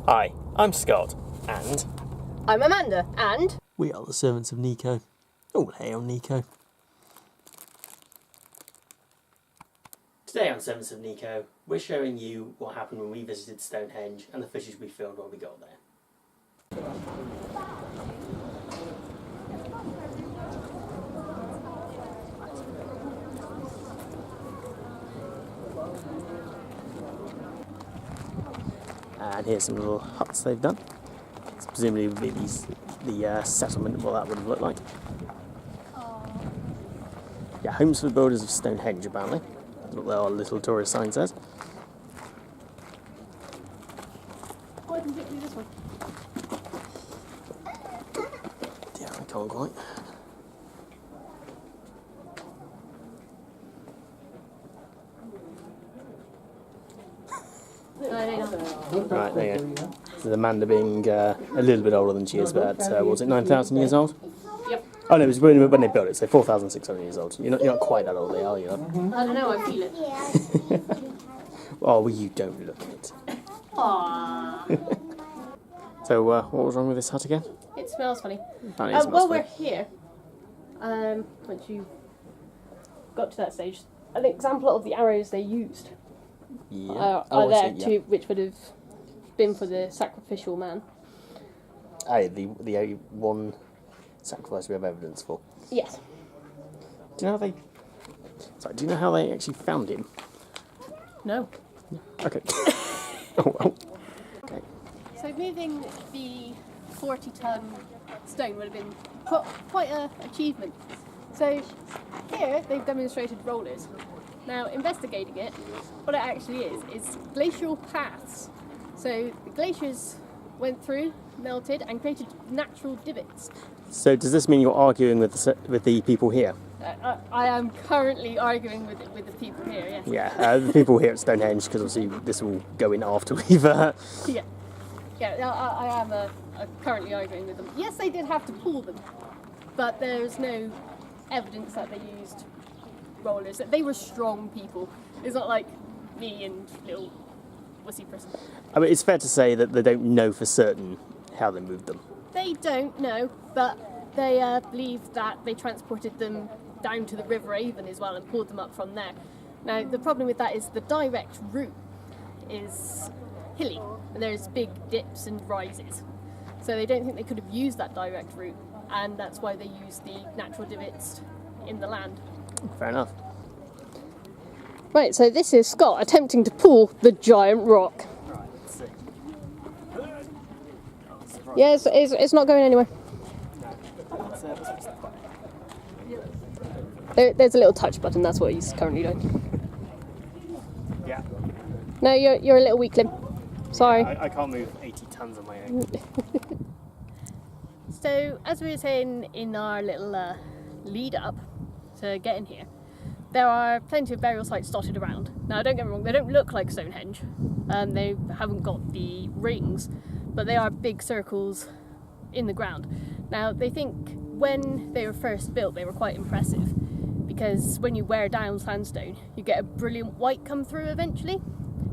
Hi, I'm Scott, and... I'm Amanda, and... we are the servants of Nico. All hail Nico. Today on Servants of Nico, we're showing you what happened when we visited Stonehenge and the footage we filmed while we got there. And here's some little huts they've done. It's presumably would be the settlement, what that would have looked like. Yeah, homes for the builders of Stonehenge, apparently. That's what their little tourist sign says. Oh, I can get you this one. Yeah, I can't quite. Right, there you go. This is Amanda being a little bit older than she is, but what was it, 9,000 years old? Yep. Oh no, it was when they built it, so 4,600 years old. You're not quite that old, are you? I don't know, I feel it. Oh, well, you don't look it. Aww. So, what was wrong with this hut again? It smells funny. Apparently it smells While funny. we're here, once you got to that stage, an example of the arrows they used Yeah. are there I see, too, which would have been for the sacrificial man. Aye, the one sacrifice we have evidence for. Yes. Do you know how they actually found him? No. Okay. Oh well. Okay. So moving the 40-ton stone would have been quite an achievement. So here they've demonstrated rollers. Now investigating it, what it actually is glacial paths. So the glaciers went through, melted, and created natural divots. So does this mean you're arguing with the people here? I am currently arguing with the people here. Yes. Yeah, the people here at Stonehenge, because obviously this will go in after we've. Yeah. I am currently arguing with them. Yes, they did have to pull them, but there's no evidence that they used rollers. They were strong people. It's not like me and little wussy person. I mean, it's fair to say that they don't know for certain how they moved them. They don't know, but they believe that they transported them down to the River Avon as well and pulled them up from there. Now, the problem with that is the direct route is hilly, and there's big dips and rises. So they don't think they could have used that direct route, and that's why they used the natural divots in the land. Fair enough. Right, so this is Scott attempting to pull the giant rock. Right, let's see. Yeah, it's not going anywhere. There's a little touch button, that's what he's currently doing. Yeah. No, you're a little weakling. Sorry. I can't move 80 tons on my own. So, as we were saying in our little lead up to getting here, there are plenty of burial sites dotted around. Now, don't get me wrong, they don't look like Stonehenge. They haven't got the rings, but they are big circles in the ground. Now, they think when they were first built, they were quite impressive, because when you wear down sandstone, you get a brilliant white come through eventually.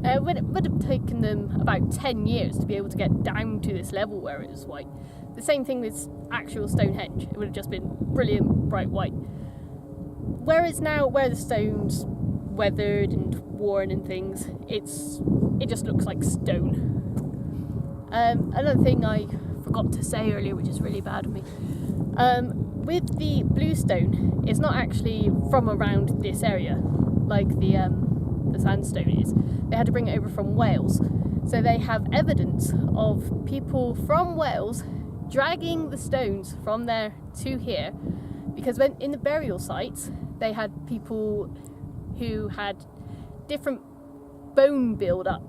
It would have taken them about 10 years to be able to get down to this level where it was white. The same thing with actual Stonehenge. It would have just been brilliant, bright white. Whereas now, where the stone's weathered and worn and things, it just looks like stone. Another thing I forgot to say earlier, which is really bad of me, with the blue stone, it's not actually from around this area, like the sandstone is. They had to bring it over from Wales. So they have evidence of people from Wales dragging the stones from there to here, because when in the burial sites they had people who had different bone build up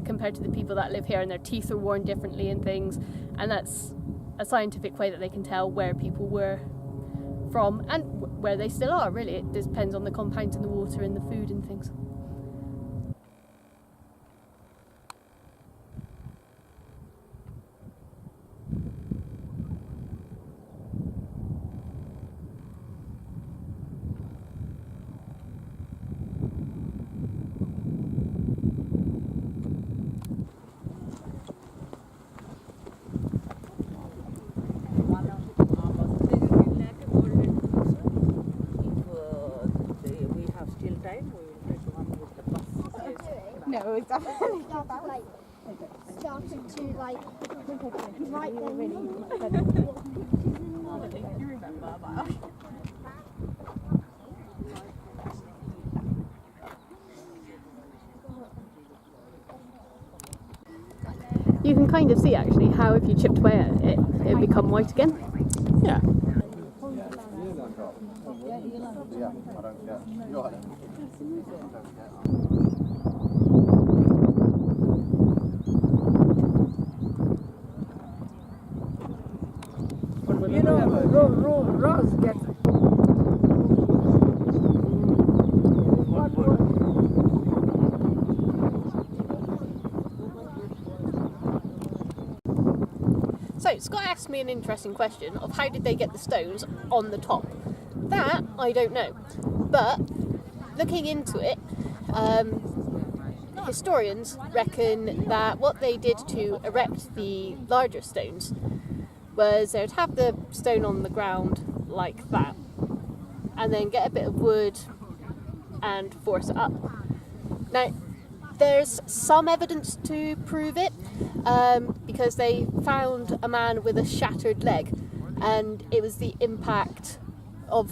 compared to the people that live here, and their teeth are worn differently and things, and that's a scientific way that they can tell where people were from and where they still are. Really, it depends on the compounds in the water and the food and things. Yeah, it was definitely like started to like write them. you remember, but You can kind of see actually how if you chipped away at it, it would become white again. Yeah. You know, Rose gets So Scott asked me an interesting question of how did they get the stones on the top. That I don't know, but looking into it, historians reckon that what they did to erect the larger stones was they would have the stone on the ground like that, and then get a bit of wood and force it up. Now, there's some evidence to prove it, because they found a man with a shattered leg, and it was the impact of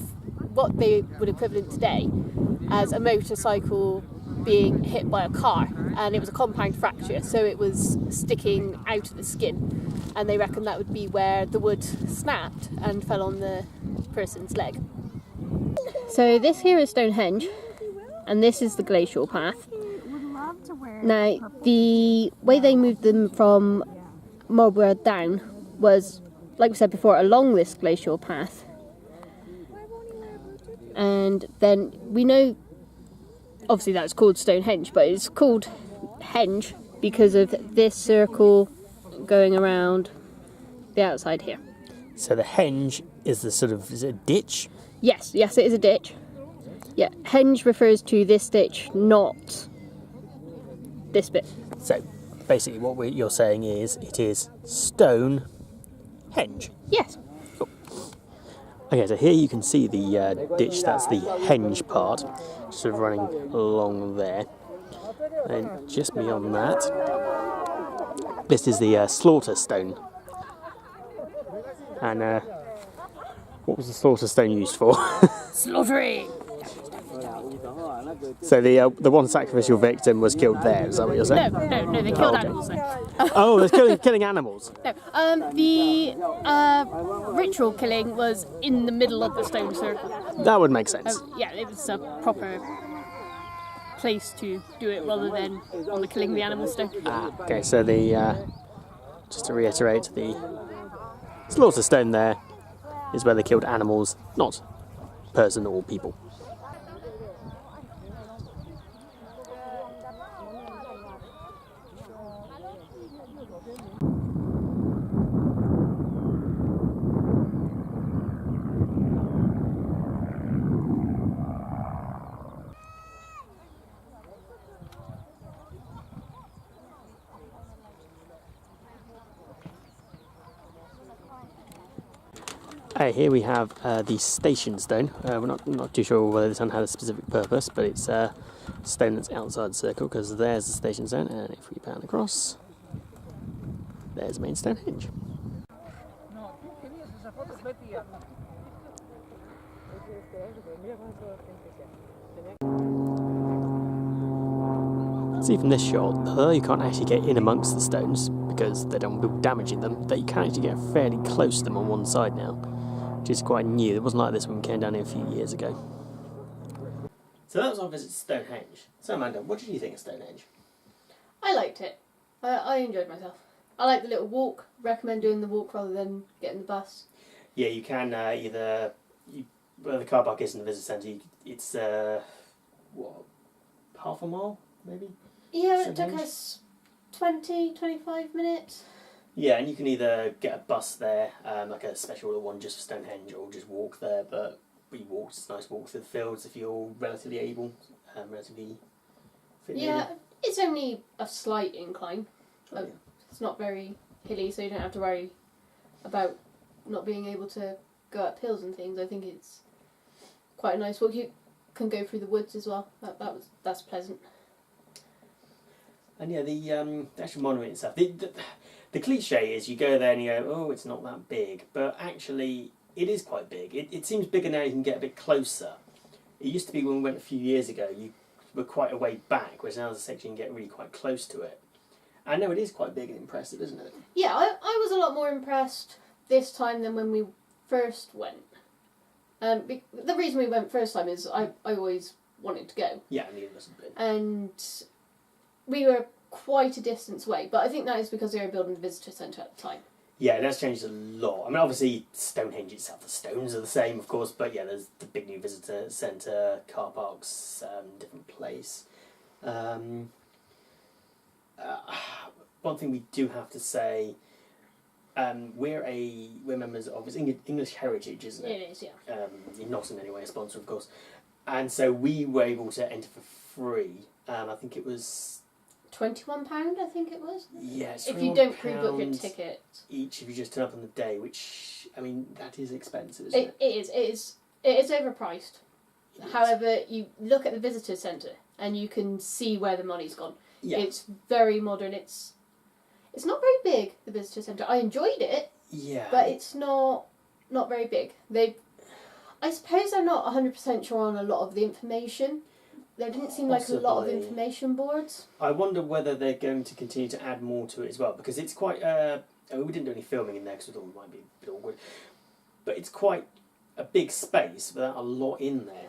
what they would equivalent today as a motorcycle being hit by a car, and it was a compound fracture, so it was sticking out of the skin, and they reckon that would be where the wood snapped and fell on the person's leg. So this here is Stonehenge, and this is the glacial path. Now, the way they moved them from Marlborough down was, like we said before, along this glacial path. And then we know, obviously that's called Stonehenge, but it's called Henge because of this circle going around the outside here. So the henge is the sort of, is it a ditch? Yes, it is a ditch. Yeah, henge refers to this ditch, not this bit. So basically what you're saying is it is Stonehenge. Yes. Okay, so here you can see the ditch, that's the henge part, sort of running along there. And just beyond that, this is the slaughter stone. And what was the slaughter stone used for? Slaughtering! So the one sacrificial victim was killed there, is that what you're saying? No, they killed animals there. Oh, they're killing animals. No, the ritual killing was in the middle of the stone circle. That would make sense. Yeah, it was a proper place to do it rather than on the killing the animal stone. Okay, so just to reiterate, the slaughter stone there is where they killed animals, not person or people. Here we have the station stone. We're not too sure whether this one had a specific purpose, but it's a stone that's outside the circle because there's the station stone, and if we pan across, there's the main Stonehenge. See from this shot, although you can't actually get in amongst the stones because they don't want people damaging them, that you can actually get fairly close to them on one side now, which is quite new. It wasn't like this when we came down here a few years ago. So that was our visit to Stonehenge. So Amanda, what did you think of Stonehenge? I liked it. I enjoyed myself. I like the little walk. Recommend doing the walk rather than getting the bus. Yeah, you can where the car park is in the visitor centre, it's half a mile maybe? Yeah, it took us 20-25 minutes. Yeah, and you can either get a bus there, like a special little one just for Stonehenge, or just walk there, but we walked, it's a nice walk through the fields if you're relatively able, relatively fit. Yeah, it's only a slight incline. Oh, yeah. It's not very hilly, so you don't have to worry about not being able to go up hills and things. I think it's quite a nice walk. You can go through the woods as well. That's pleasant. And yeah, the actual monument itself. The cliche is you go there and you go, oh, it's not that big, but actually it is quite big. It seems bigger now. You can get a bit closer. It used to be when we went a few years ago, you were quite a way back, whereas now there's a section you can get really quite close to it. I know it is quite big and impressive, isn't it? Yeah, I was a lot more impressed this time than when we first went. The reason we went first time is I always wanted to go. Yeah, neither of us have been. And we were quite a distance away, but I think that is because they were building the visitor centre at the time. Yeah, that's changed a lot. I mean, obviously, Stonehenge itself, the stones are the same, of course, but yeah, there's the big new visitor centre, car parks, different place. One thing we do have to say, we're members of English Heritage, isn't it? It is, yeah. Not in any way a sponsor, of course. And so we were able to enter for free. I think it was £21, I think it was. Yes. If you don't pre-book your ticket. Each if you just turn up on the day, which I mean that is expensive, isn't it? It is overpriced. However, you look at the visitor centre and you can see where the money's gone. Yeah. It's very modern. It's not very big, the visitor centre. I enjoyed it. Yeah. But it's not very big. I suppose they're not 100% sure on a lot of the information. There didn't seem like a lot of information boards. I wonder whether they're going to continue to add more to it as well, because it's quite... I mean, we didn't do any filming in there because we thought it might be a bit awkward. But it's quite a big space without a lot in there.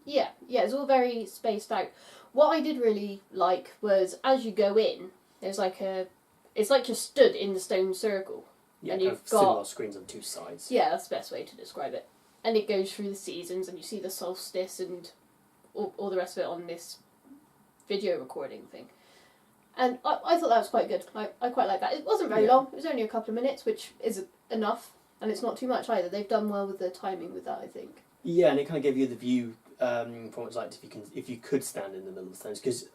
Yeah, it's all very spaced out. What I did really like was, as you go in, there's like it's like you're stood in the stone circle. Yeah, and kind you've of got similar screens on two sides. Yeah, that's the best way to describe it. And it goes through the seasons, and you see the solstice and all the rest of it on this video recording thing. And I thought that was quite good. I quite like that. It wasn't very long. It was only a couple of minutes, which is enough, and it's not too much either. They've done well with the timing with that, I think. Yeah, and it kind of gave you the view from what it's like if you could stand in the middle of the stones, because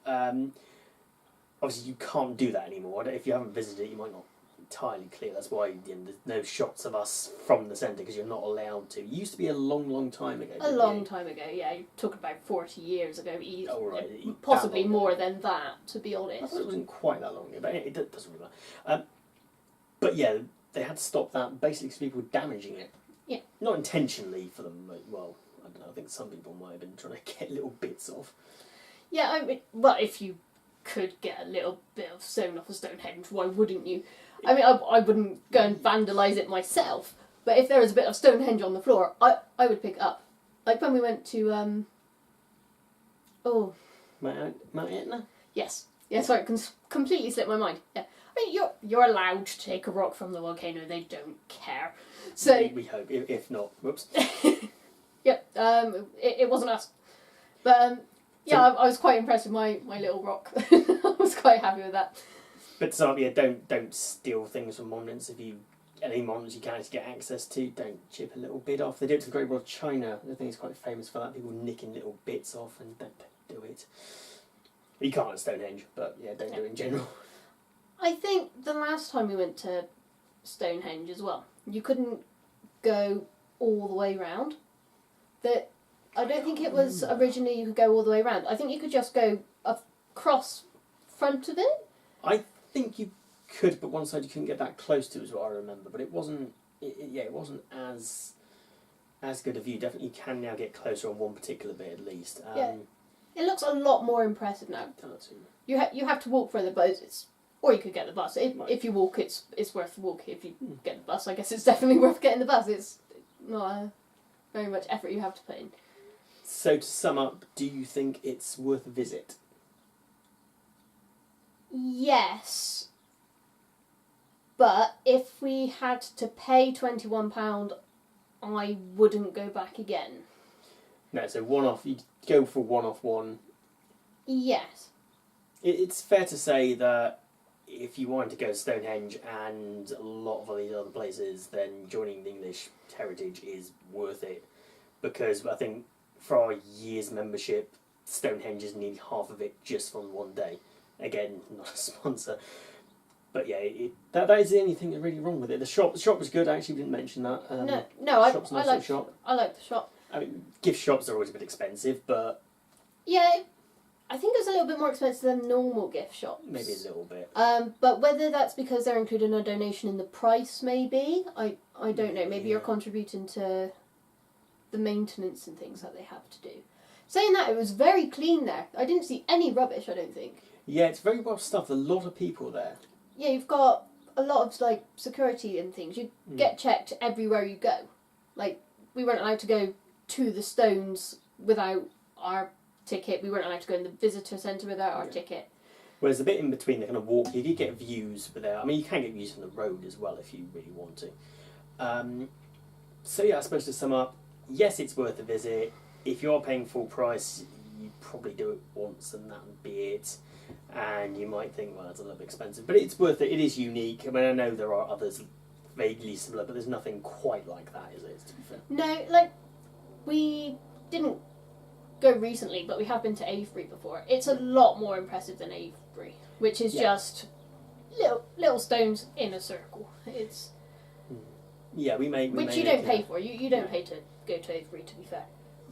obviously you can't do that anymore. If you haven't visited it, you might not entirely clear. That's why there's no shots of us from the centre, because you're not allowed to. It used to be a long time ago. A long time ago, yeah. You're talking about 40 years ago. Oh, right. Possibly more than that, to be honest. I thought it wasn't quite that long ago, but it doesn't really matter. But yeah, they had to stop that basically because people were damaging it. Yeah. Not intentionally for them. Well, I don't know. I think some people might have been trying to get little bits off. Yeah, I mean, well, if you could get a little bit of stone off a Stonehenge, why wouldn't you? I mean, I wouldn't go and vandalise it myself, but if there was a bit of Stonehenge on the floor, I would pick it up. Like when we went to, Mount Etna? Yes, sorry, it completely slipped my mind. Yeah. I mean, you're allowed to take a rock from the volcano, they don't care. So We hope, if not, whoops. Yep, it wasn't us. But, yeah, I was quite impressed with my little rock. I was quite happy with that. But so yeah, don't steal things from monuments. Any monuments you can actually get access to, don't chip a little bit off. They do it to the Great Wall of China. I think it's quite famous for that. People nicking little bits off, and don't do it. You can't at Stonehenge, but yeah, don't do it in general. I think the last time we went to Stonehenge as well, you couldn't go all the way round. I don't think it was originally you could go all the way around. I think you could just go across front of it. I think you could, but one side you couldn't get that close to, is what I remember. But it wasn't. It wasn't as good a view. Definitely, you can now get closer on one particular bit at least. Yeah, it looks a lot more impressive now. Does. You have to walk further, but or you could get the bus. If you walk, it's worth the walk. If you get the bus, I guess it's definitely worth getting the bus. It's not very much effort you have to put in. So to sum up, do you think it's worth a visit? Yes, but if we had to pay £21, I wouldn't go back again. No, so one-off. You go for one-off one. Yes. It's fair to say that if you wanted to go to Stonehenge and a lot of these other places, then joining the English Heritage is worth it, because I think for our year's membership, Stonehenge is nearly half of it just from one day. Again, not a sponsor. But yeah, that is the only thing that's really wrong with it. The shop was good. I actually didn't mention that. I like the shop. I mean, gift shops are always a bit expensive, but Yeah, I think it was a little bit more expensive than normal gift shops. Maybe a little bit. But whether that's because they're including a donation in the price, maybe I don't know. Maybe you're contributing to the maintenance and things that they have to do. Saying that, it was very clean there. I didn't see any rubbish. I don't think. Yeah, it's very well stuffed. A lot of people there. Yeah, you've got a lot of like security and things. You get checked everywhere you go. Like we weren't allowed to go to the Stones without our ticket. We weren't allowed to go in the visitor centre without our ticket. Whereas the bit in between, the kind of walk, you did get views without. I mean, you can get views from the road as well if you really want to. So yeah, I suppose to sum up, yes, it's worth a visit. If you're paying full price, you probably do it once and that would be it. And you might think, well, it's a little bit expensive, but it's worth it. It is unique. I mean, I know there are others vaguely similar, but there's nothing quite like that, is it? To be fair. No, like we didn't go recently, but we have been to Avebury before. It's a lot more impressive than Avebury, which is just little stones in a circle. It's yeah, we may which you don't pay for. You don't pay to go to Avebury, to be fair.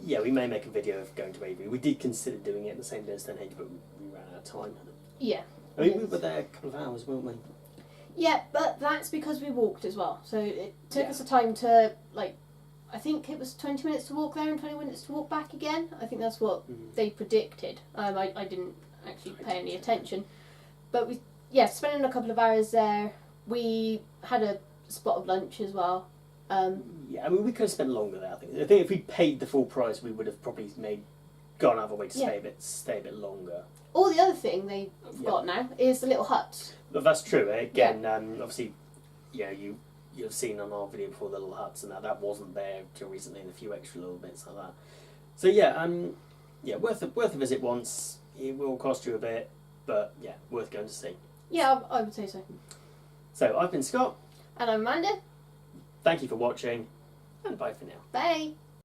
Yeah, we may make a video of going to Avebury. We did consider doing it the same day as Stonehenge, but we ran out of time. Yeah. I mean, we were there a couple of hours, weren't we? Yeah, but that's because we walked as well. So it took us a time to, like, I think it was 20 minutes to walk there and 20 minutes to walk back again. I think that's what they predicted. I didn't actually pay any attention. But we, spending a couple of hours there. We had a spot of lunch as well. Yeah, I mean, we could have spent longer there, I think. I think if we paid the full price, we would have probably gone out of our way to stay a bit longer. Oh, the other thing they've got now is the little huts. But that's true. Again, obviously, you've seen on our video before the little huts and that wasn't there till recently, and a few extra little bits like that. So worth a visit once. It will cost you a bit, but yeah, worth going to see. Yeah, I would say so. So I've been Scott. And I'm Amanda. Thank you for watching, and bye for now. Bye.